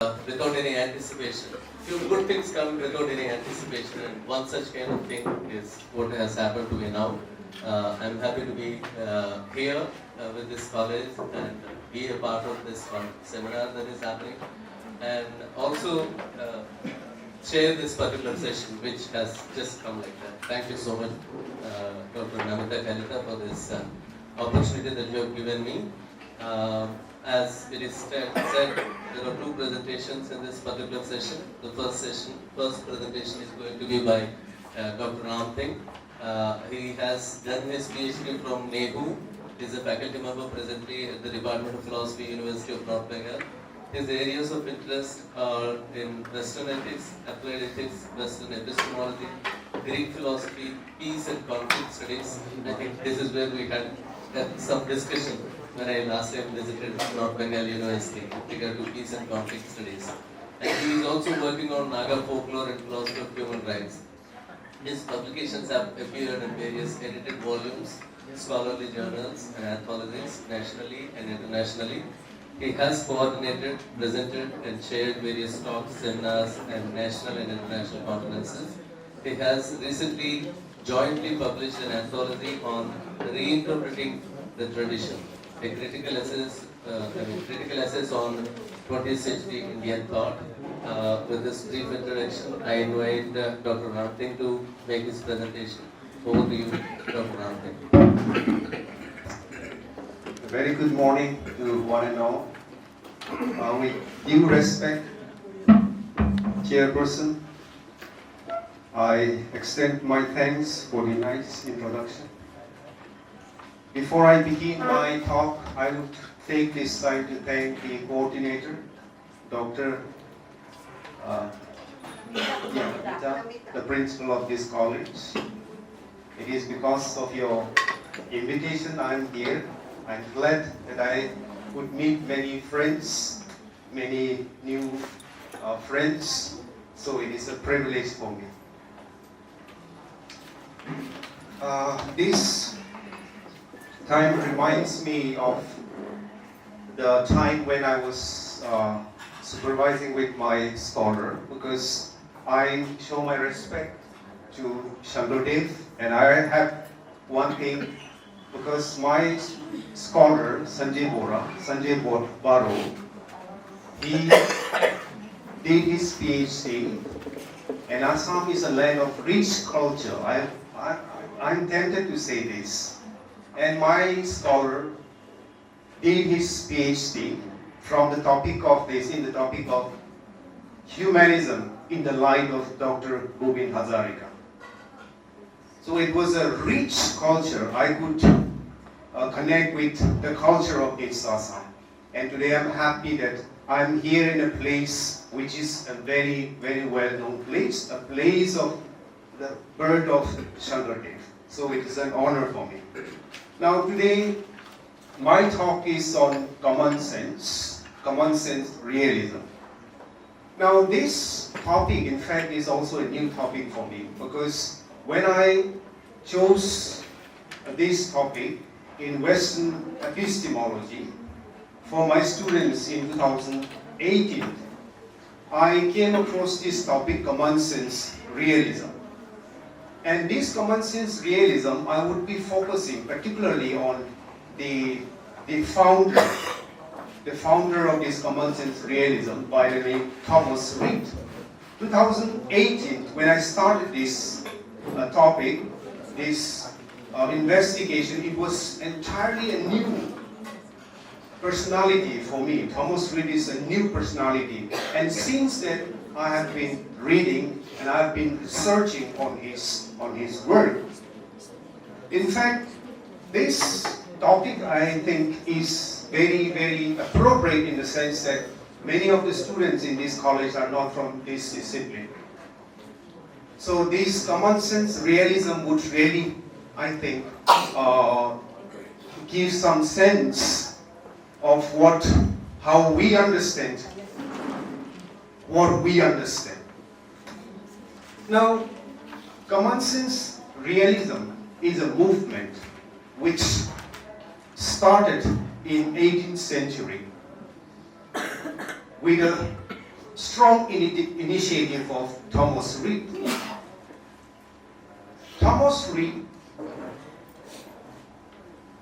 without any anticipation. Few good things come without any anticipation, and one such kind of thing is what has happened to me now. I'm happy to be here with this college and be a part of this one seminar that is happening, and also share this particular session which has just come like that. Thank you so much, Dr. Namita Kalita, for this opportunity that you have given me. As it is said, there are two presentations in this particular session. The first presentation is going to be by Dr. RAMTHING. He has done his PhD from NEHU. He is a faculty member presently at the Department of Philosophy, University of North Bengal. His areas of interest are in Western ethics, applied ethics, Western epistemology, Greek philosophy, peace and conflict studies. I think this is where we had some discussion when I last time visited North Bengal University with regard to peace and conflict studies. And he is also working on Naga folklore and philosophy of human rights. His publications have appeared in various edited volumes, scholarly journals and anthologies nationally and internationally. He has coordinated, presented and chaired various talks, seminars and national and international conferences. He has recently jointly published an anthology on reinterpreting the tradition, a critical essays on 20th century Indian thought. With this brief introduction, I invite Dr. RAMTHING to make his presentation. Over to you, Dr. RAMTHING. A very good morning to one and all. With due respect, Chairperson, I extend my thanks for the nice introduction. Before I begin my talk, I would take this time to thank the coordinator, Dr. the principal of this college. It is because of your invitation I am here. I'm glad that I would meet many friends, many new friends, so it is a privilege for me. This time reminds me of the time when I was supervising with my scholar, because I show my respect to Shankardev, and I have one thing, because my scholar Sanjay Baro, he did his PhD, and Assam is a land of rich culture. I'm tempted to say this. And my scholar did his PhD from the topic of humanism in the light of Dr. Govind Hazarika. So it was a rich culture. I could connect with the culture of this Assam. And today I'm happy that I'm here in a place which is a very, very well-known place, a place of the birth of Shankardev. So it is an honor for me. Now today, my talk is on common sense realism. Now this topic, in fact, is also a new topic for me, because when I chose this topic in Western epistemology for my students in 2018, I came across this topic, common sense realism. And this common sense realism, I would be focusing particularly on the founder of this common sense realism, by the name Thomas Reid. 2018, when I started this topic, this investigation, it was entirely a new personality for me. Thomas Reid is a new personality, and since then I have been reading and I have been researching on his work. In fact, this topic I think is very, very appropriate in the sense that many of the students in this college are not from this discipline. So this common sense realism would really, I think, give some sense of how we understand what we understand. Now, common sense realism is a movement which started in 18th century with a strong initiative of Thomas Reid. Thomas Reid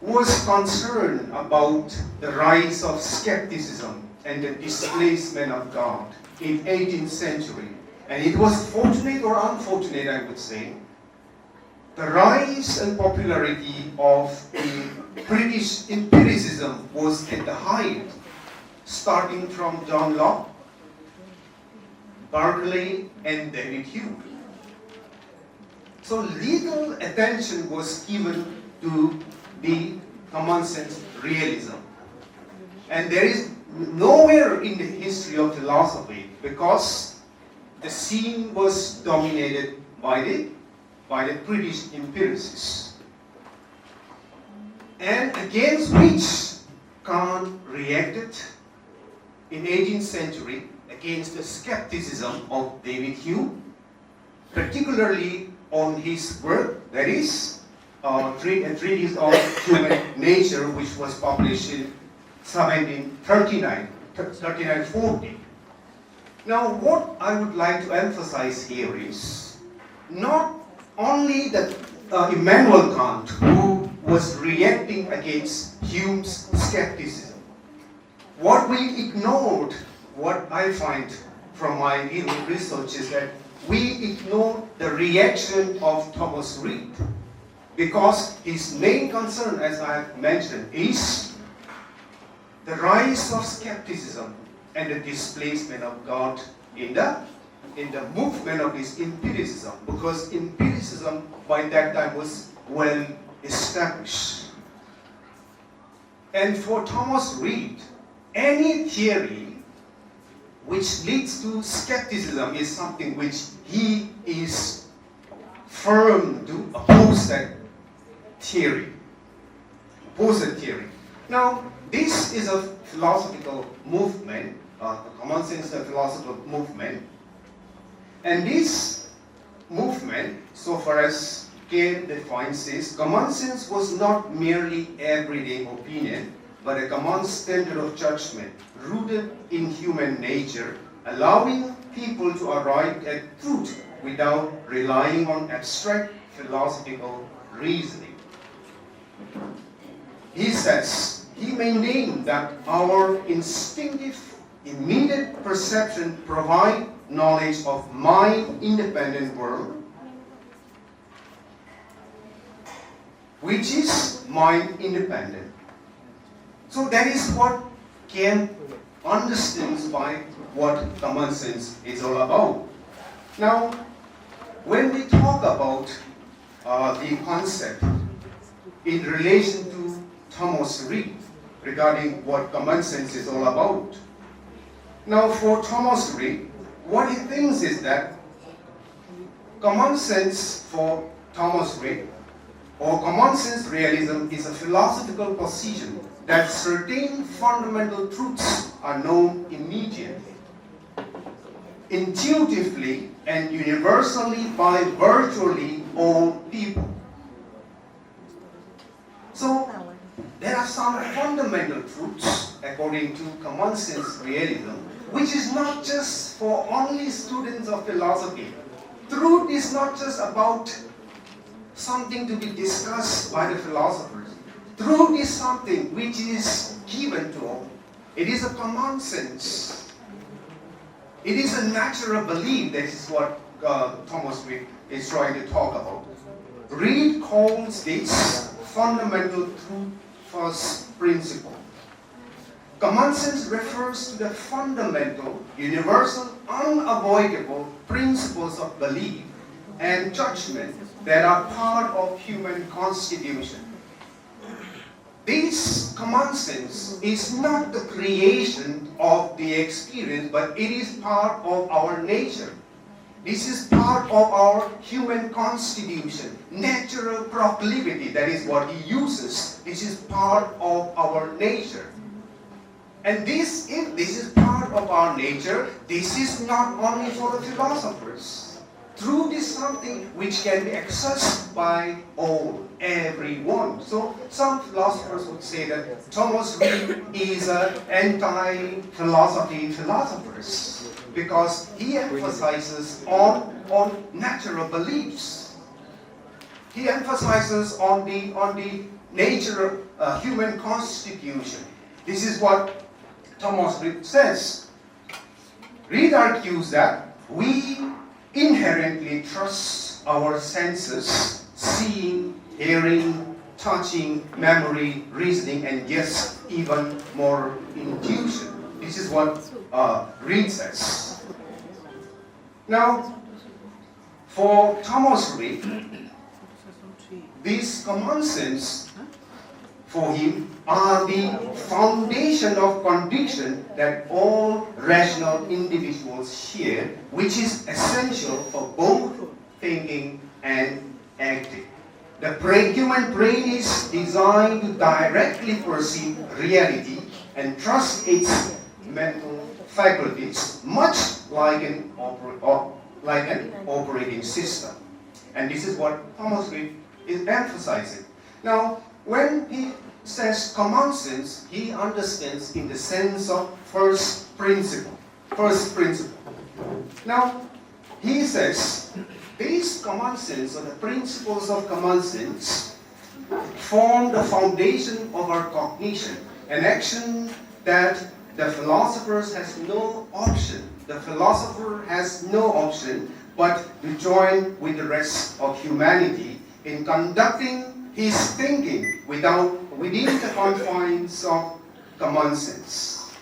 was concerned about the rise of skepticism and the displacement of God in 18th century. And it was fortunate or unfortunate, I would say, the rise and popularity of the British empiricism was at the height, starting from John Locke, Berkeley, and David Hume. So little attention was given to the common sense realism. And there is nowhere in the history of philosophy, because the scene was dominated by the British empiricists, and against which Kant reacted in 18th century against the skepticism of David Hume, particularly on his work, that is, a treatise on human nature, which was published in 3940. Now, what I would like to emphasize here is not only that Immanuel Kant, who was reacting against Hume's skepticism. What we ignored, what I find from my research, is that we ignored the reaction of Thomas Reid, because his main concern, as I have mentioned, is the rise of skepticism and the displacement of God in the movement of this empiricism, because empiricism by that time was well established. And for Thomas Reid, any theory which leads to skepticism is something which he is firm to oppose that theory. Now, this is a philosophical movement, the common sense philosophical movement. And this movement, so far as Kant defines this, common sense was not merely everyday opinion, but a common standard of judgment rooted in human nature, allowing people to arrive at truth without relying on abstract philosophical reasoning. He says, he maintained that our instinctive, immediate perception provide knowledge of mind-independent world, which is mind-independent. So that is what Kant understands by what common sense is all about. Now, when we talk about the concept in relation to Thomas Reid regarding what common sense is all about. Now, for Thomas Reid, what he thinks is that common sense for Thomas Reid, or common sense realism, is a philosophical position that certain fundamental truths are known immediately, intuitively, and universally by virtually all people. So, there are some fundamental truths, according to common sense realism, which is not just for only students of philosophy. Truth is not just about something to be discussed by the philosophers. Truth is something which is given to all. It is a common sense. It is a natural belief. That is what Thomas Reid is trying to talk about. Reid calls this fundamental truth first principle. Common sense refers to the fundamental, universal, unavoidable principles of belief and judgment that are part of human constitution. This common sense is not the creation of the experience, but it is part of our nature. This is part of our human constitution, natural proclivity, that is what he uses. This is part of our nature. And this, if this is part of our nature, this is not only for the philosophers. truth is something which can be accessed by all, everyone. So some philosophers would say that Thomas Reid is an anti-philosophy philosophers because he emphasizes on natural beliefs. He emphasizes on the nature of human constitution. This is what Thomas Reid says. Reid argues that we inherently trust our senses, seeing, hearing, touching, memory, reasoning, and yes, even more intuition. This is what Reid says. Now, for Thomas Reid, these common sense for him are the foundation of conviction that all rational individuals share, which is essential for both thinking and acting. The human brain is designed to directly perceive reality and trust its mental faculties, much like an operating system. And this is what Thomas Reid is emphasizing. Now, when he says common sense, he understands in the sense of first principle. First principle. Now, he says these common sense, or the principles of common sense, form the foundation of our cognition, an action that the philosophers has no option. The philosopher has no option but to join with the rest of humanity in conducting his thinking within the confines of common sense.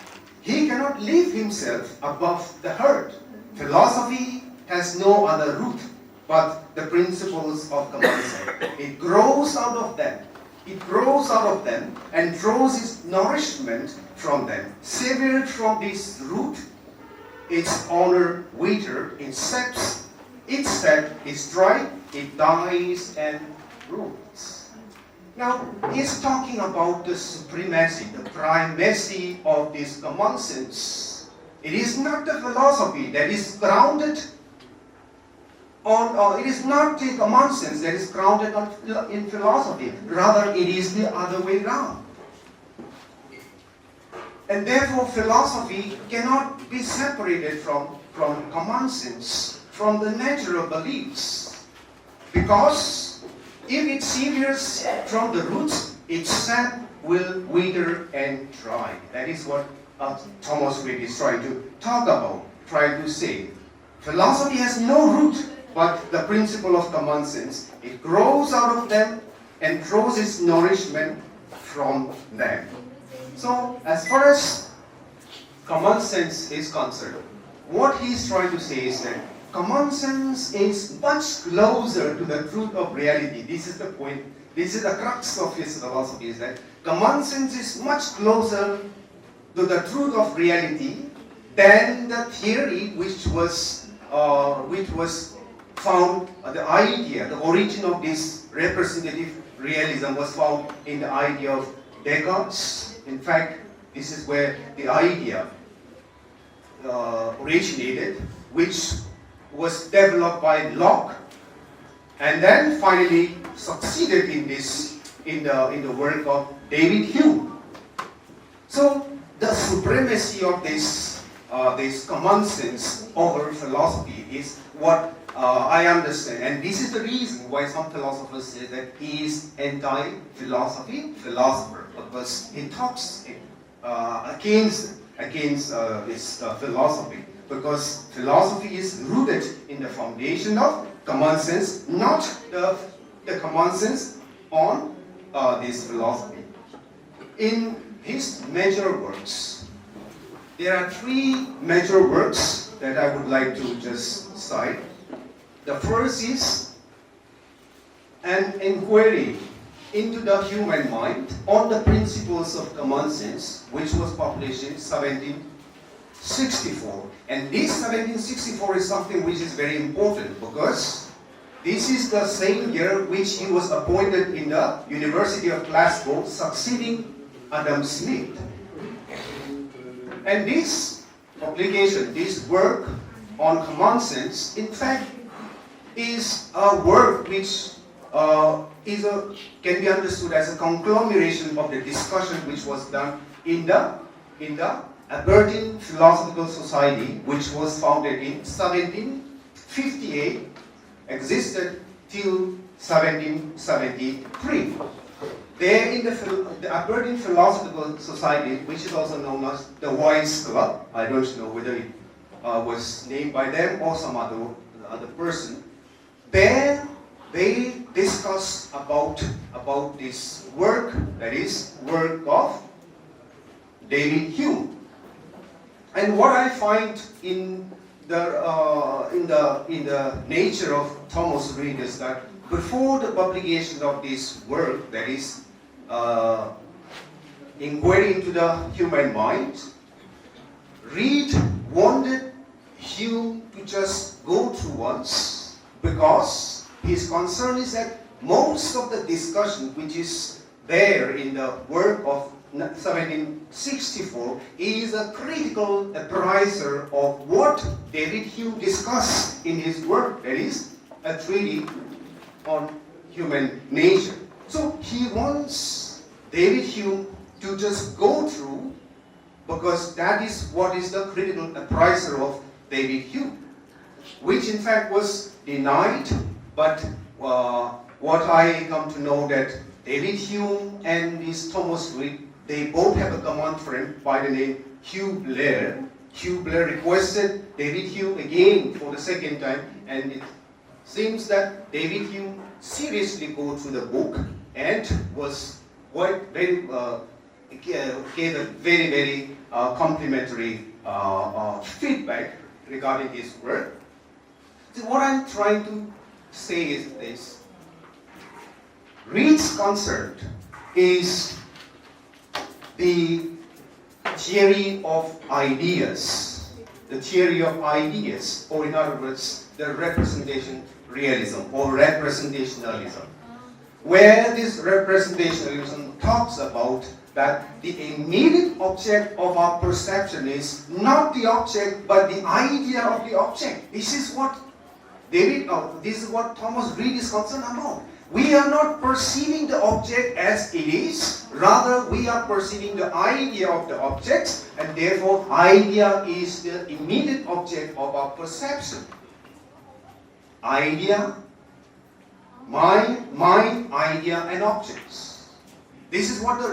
He cannot leave himself above the herd. Philosophy has no other root but the principles of common sense. It grows out of them. It grows out of them and draws its nourishment from them. Severed from this root, its honor wither, its sap is dry, it dies and ruins. Now, he's talking about the supremacy, the primacy of this common sense. It is not the philosophy that is grounded on, it is not the common sense that is grounded in philosophy. Rather, it is the other way around. And therefore, philosophy cannot be separated from common sense, from the natural beliefs. Because if it severs from the roots, its sap will wither and dry. That is what Thomas Reid is trying to talk about, trying to say. Philosophy has no root but the principle of common sense. It grows out of them and draws its nourishment from them. So, as far as common sense is concerned, what he is trying to say is that common sense is much closer to the truth of reality. This is the point. This is the crux of his philosophy, is that common sense is much closer to the truth of reality than the theory which was found, the idea, the origin of this representative realism was found in the idea of Descartes. In fact, this is where the idea originated, which was developed by Locke, and then finally succeeded in the work of David Hume. So the supremacy of this common sense over philosophy is what I understand, and this is the reason why some philosophers say that he is anti-philosophy philosopher, because he talks against this philosophy, because philosophy is rooted in the foundation of common sense, not the common sense on this philosophy. In his major works, there are three major works that I would like to just cite. The first is an inquiry into the human mind on the principles of common sense, which was published in 1764. And this 1764 is something which is very important, because this is the same year which he was appointed in the University of Glasgow, succeeding Adam Smith. And this publication, this work on common sense, in fact, is a work which can be understood as a conglomeration of the discussion which was done in the Aberdeen Philosophical Society, which was founded in 1758, existed till 1773. There in the Aberdeen Philosophical Society, which is also known as the Wise Club, I don't know whether it was named by them or some other person, there they discuss about this work, that is, work of David Hume. And what I find in the nature of Thomas Reid is that before the publication of this work, that is, Inquiry into the Human Mind, Reid wanted Hume to just go through once, because his concern is that most of the discussion which is there in the work of 1764 is a critical appraiser of what David Hume discussed in his work, that is, a treatise on human nature. So he wants David Hume to just go through, because that is what is the critical appraiser of David Hume, which in fact was denied, but what I come to know that David Hume and this Thomas Reid, they both have a common friend by the name Hugh Blair. Hugh Blair requested David Hume again for the second time, and it seems that David Hume seriously go through the book and was gave a very complimentary feedback regarding his work. So what I'm trying to say is this: Reid's concern is the theory of ideas, or in other words, the representation realism or representationalism, where this representationalism talks about that the immediate object of our perception is not the object but the idea of the object. This is what Thomas Reid is concerned about. We are not perceiving the object as it is, rather we are perceiving the idea of the object, and therefore idea is the immediate object of our perception. Idea, mind, idea, and objects. This is what the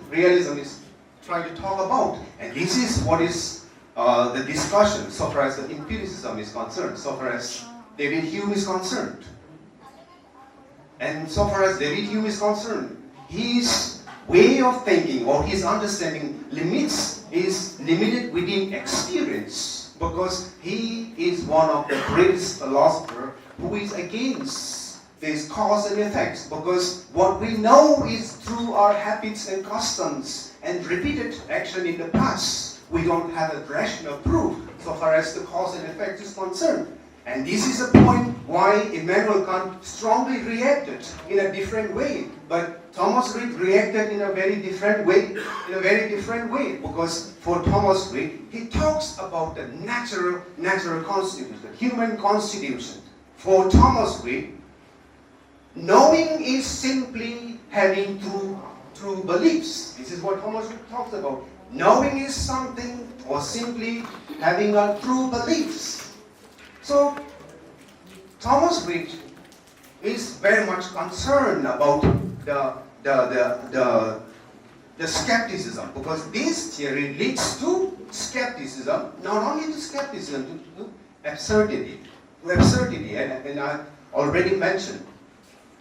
realism is trying to talk about, and this is what is the discussion so far as the empiricism is concerned, so far as David Hume is concerned. And so far as David Hume is concerned, his way of thinking or his understanding is limited within experience, because he is one of the greatest philosophers who is against this cause and effects, because what we know is through our habits and customs and repeated action in the past. We don't have a rational proof so far as the cause and effect is concerned. And this is a point why Immanuel Kant strongly reacted in a different way. But Thomas Reid reacted in a very different way, because for Thomas Reid, he talks about the natural constitution, the human constitution. For Thomas Reid, knowing is simply having true beliefs. This is what Thomas Reid talks about. Knowing is something, or simply having a true beliefs. So, Thomas Reid is very much concerned about the skepticism, because this theory leads to skepticism, not only to skepticism, to absurdity. And I already mentioned,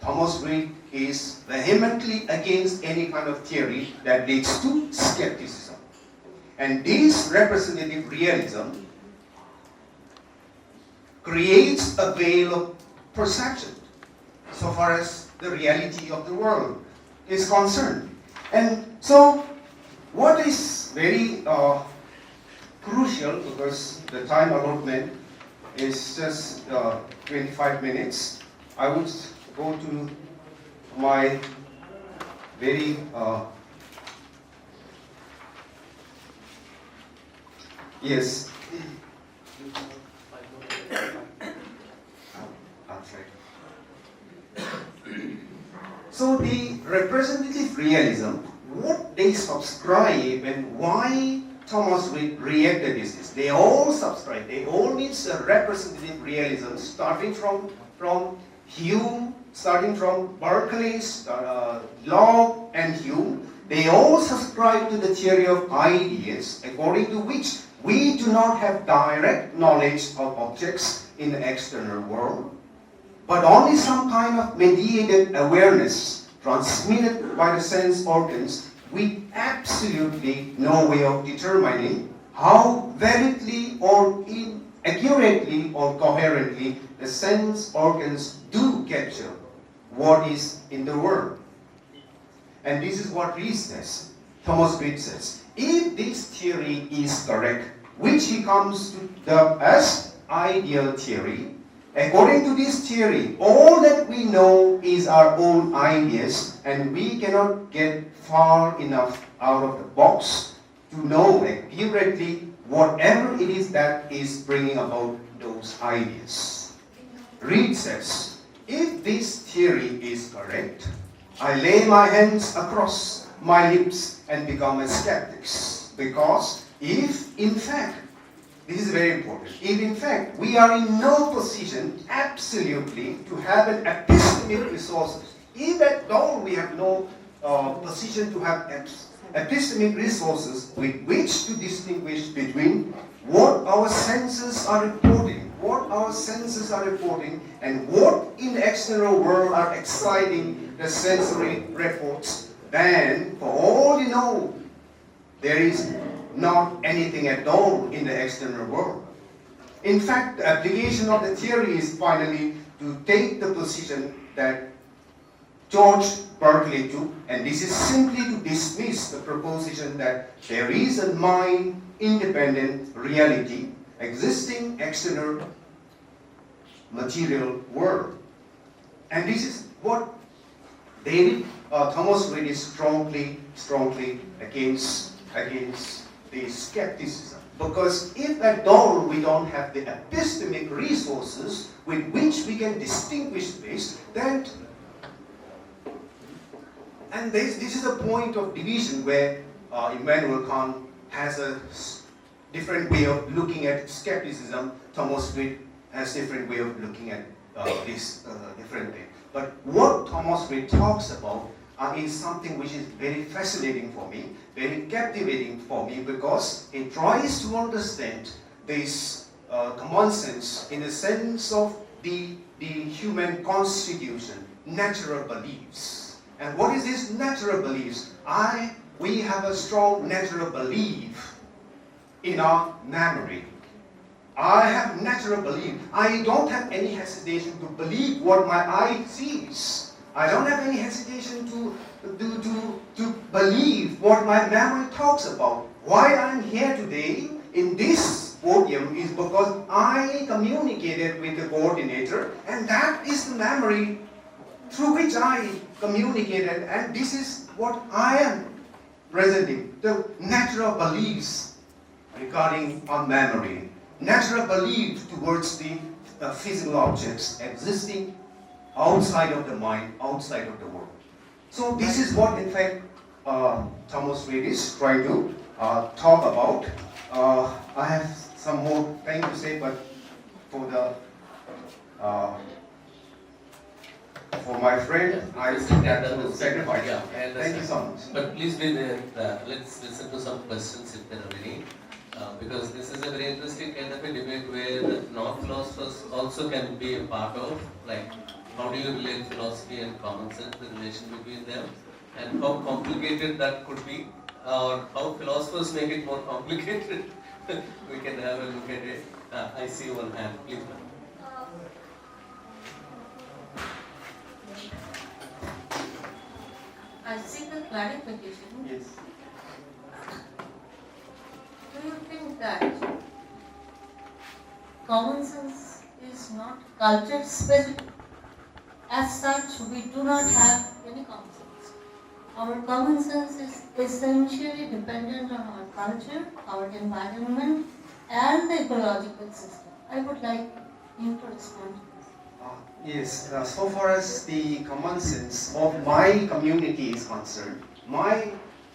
Thomas Reid is vehemently against any kind of theory that leads to skepticism. And this representative realism creates a veil of perception so far as the reality of the world is concerned. And so what is very crucial, because the time allotment is just 25 minutes, I would go to my very yes. representative realism, what they subscribe and why Thomas Reid reacted is this. They all subscribe, they all means a representative realism starting from Hume, starting from Berkeley's Locke and Hume. They all subscribe to the theory of ideas according to which we do not have direct knowledge of objects in the external world, but only some kind of mediated awareness transmitted by the sense organs with absolutely no way of determining how validly or accurately or coherently the sense organs do capture what is in the world. And this is what Reid says, Thomas Reid says, if this theory is correct, which he comes to as ideal theory, according to this theory, all that we know is our own ideas, and we cannot get far enough out of the box to know accurately whatever it is that is bringing about those ideas. Reid says, if this theory is correct, I lay my hands across my lips and become a skeptic. Because if in fact, this is very important, if in fact we are in no position absolutely to have an epistemic resources, if at all we have no position to have epistemic resources with which to distinguish between what our senses are reporting, and what in the external world are exciting the sensory reports, then for all you know, there is not anything at all in the external world. In fact, the application of the theory is finally to take the position that George Berkeley took, and this is simply to dismiss the proposition that there is a mind-independent reality existing external material world. And this is what Thomas Reid is strongly against the skepticism. Because if at all we don't have the epistemic resources with which we can distinguish this, then and this is a point of division where Immanuel Kant has a different way of looking at skepticism. Thomas Reid has a different way of looking at this different thing. But what Thomas Reid talks about is something which is very fascinating for me, very captivating for me, because it tries to understand this common sense in the sense of the human constitution, natural beliefs. And what is this natural beliefs? We have a strong natural belief in our memory. I have natural belief. I don't have any hesitation to believe what my eye sees. I don't have any hesitation to believe what my memory talks about. Why I'm here today in this podium is because I communicated with the coordinator, and that is the memory through which I communicated, and this is what I am presenting. The natural beliefs regarding our memory, natural belief towards the physical objects existing outside of the mind, outside of the world. So this is what, in fact, Thomas Reid is trying to talk about. I have some more things to say, but for my friend, I have to sacrifice. Yeah, Thank you so much. But please be there. Let's listen to some questions if there are any. Because this is a very interesting kind of a debate where non-philosophers also can be a part of, like how do you relate philosophy and common sense, the relation between them, and how complicated that could be, or how philosophers make it more complicated. We can have a look at it. I see one hand, please. I seek a clarification. Yes. Do you think that common sense is not culture specific? As such, we do not have any common sense. Our common sense is essentially dependent on our culture, our environment, and the ecological system. I would like you to respond to this. Yes, so far as the common sense of my community is concerned,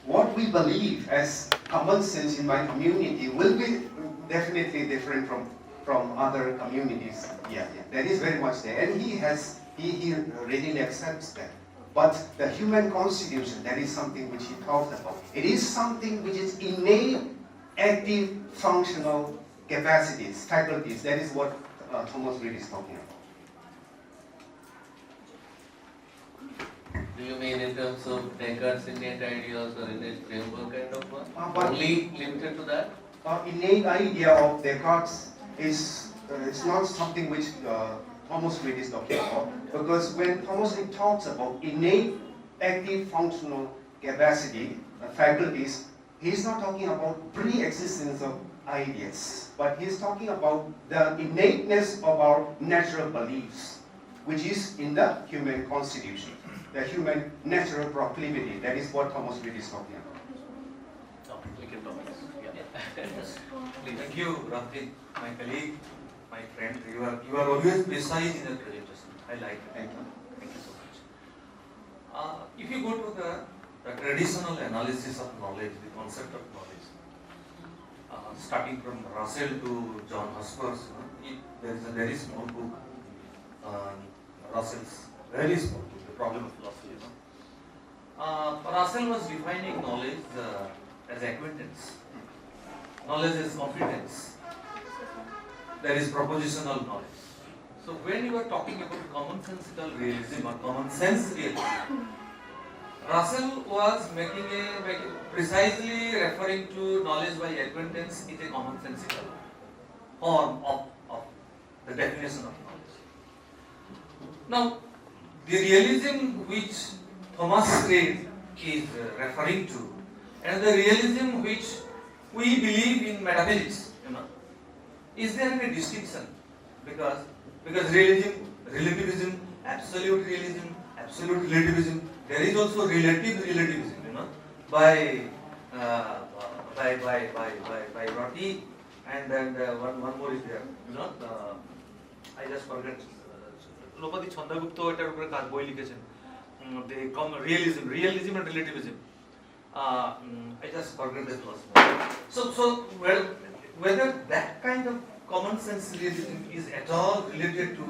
what we believe as common sense in my community will be definitely different from other communities. Yeah, that is very much there, and he readily accepts that. But the human constitution, that is something which he talked about. It is something which is innate, active, functional capacities, faculties. That is what Thomas Reid is talking about. Do you mean in terms of Descartes' innate ideas or innate framework kind of one? But Only limited to that? Innate idea of Descartes is it's not something which Thomas Reid is talking about, because when Thomas Reid talks about innate, active, functional capacity, faculties, he's not talking about pre-existence of ideas, but he's talking about the innateness of our natural beliefs, which is in the human constitution, the human natural proclivity. That is what Thomas Reid is talking about. We can talk about this. Yeah. Thank you, RAMTHING, my colleague, my friend. You are always precise in your presentation. I like it. Thank you. Thank you so much. If you go to the traditional analysis of knowledge, the concept of knowledge, starting from Russell to John Husper's, there is a very small book, Russell's very small book, The Problem of Philosophy. Russell was defining knowledge as acquaintance. Knowledge is competence. There is propositional knowledge. So when you are talking about commonsensical realism or common sense realism, Russell was precisely referring to knowledge by acquaintance is a commonsensical form of the definition of knowledge. Now, the realism which Thomas Reid is referring to, and the realism which we believe in metaphysics, is there any distinction? Because relativism, absolute realism, absolute relativism, there is also relative relativism, by Rorty, and then one more is there, I just forget. Lopati Chandagupta এটার উপরে কাজ বই লিখেছেন, the realism and relativism. I just forget that last one. So whether that kind of common sense realism is at all related to,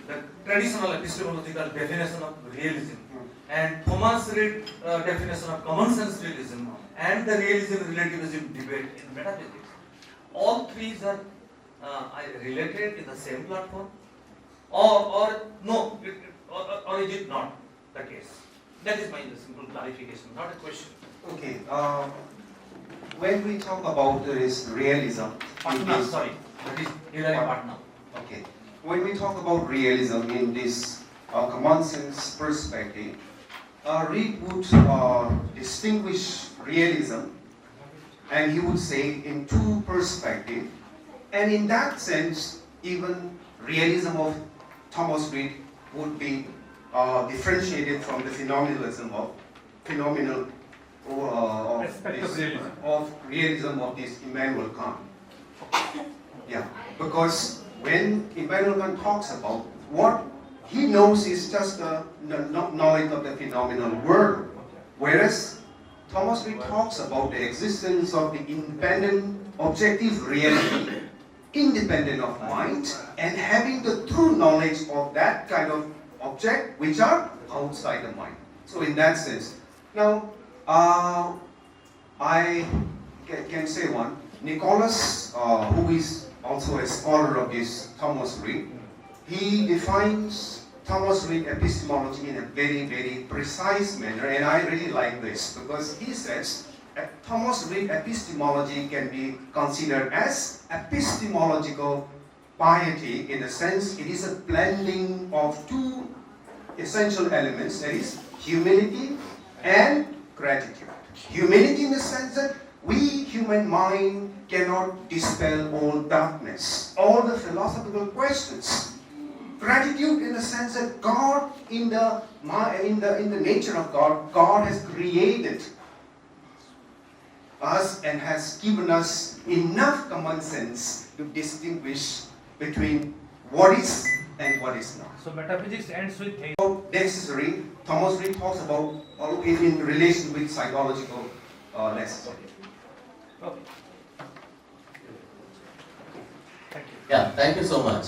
the traditional epistemological definition of realism, and Thomas Reid definition of common sense realism, and the realism relativism debate in metaphysics, all three are related in the same platform, or no, or is it not the case? That is my simple clarification, not a question. Okay. When we talk about this realism, Patna, sorry, that is Hilary Patna. Okay. When we talk about realism in this common sense perspective, Reid would distinguish realism, and he would say in two perspectives, and in that sense, even realism of Thomas Reid would be differentiated from the phenomenalism of realism of this Immanuel Kant. Yeah, because when Immanuel Kant talks about what he knows is just the knowledge of the phenomenal world, whereas Thomas Reid talks about the existence of the independent, objective reality, independent of mind, and having the true knowledge of that kind of object which are outside the mind. So in that sense, now I can say one. Nicholas, who is also a scholar of this Thomas Reid, he defines Thomas Reid epistemology in a very, very precise manner, and I really like this because he says Thomas Reid epistemology can be considered as epistemological piety in the sense it is a blending of two essential elements, that is humility and gratitude. Humility in the sense that we, human mind, cannot dispel all darkness, all the philosophical questions. Gratitude in the sense that God, in the nature of God, God has created us and has given us enough common sense to distinguish between what is and what is not. So metaphysics ends with theism. About necessary, Thomas Reid talks about in relation with psychological necessity. Okay. Thank you. Yeah, thank you so much.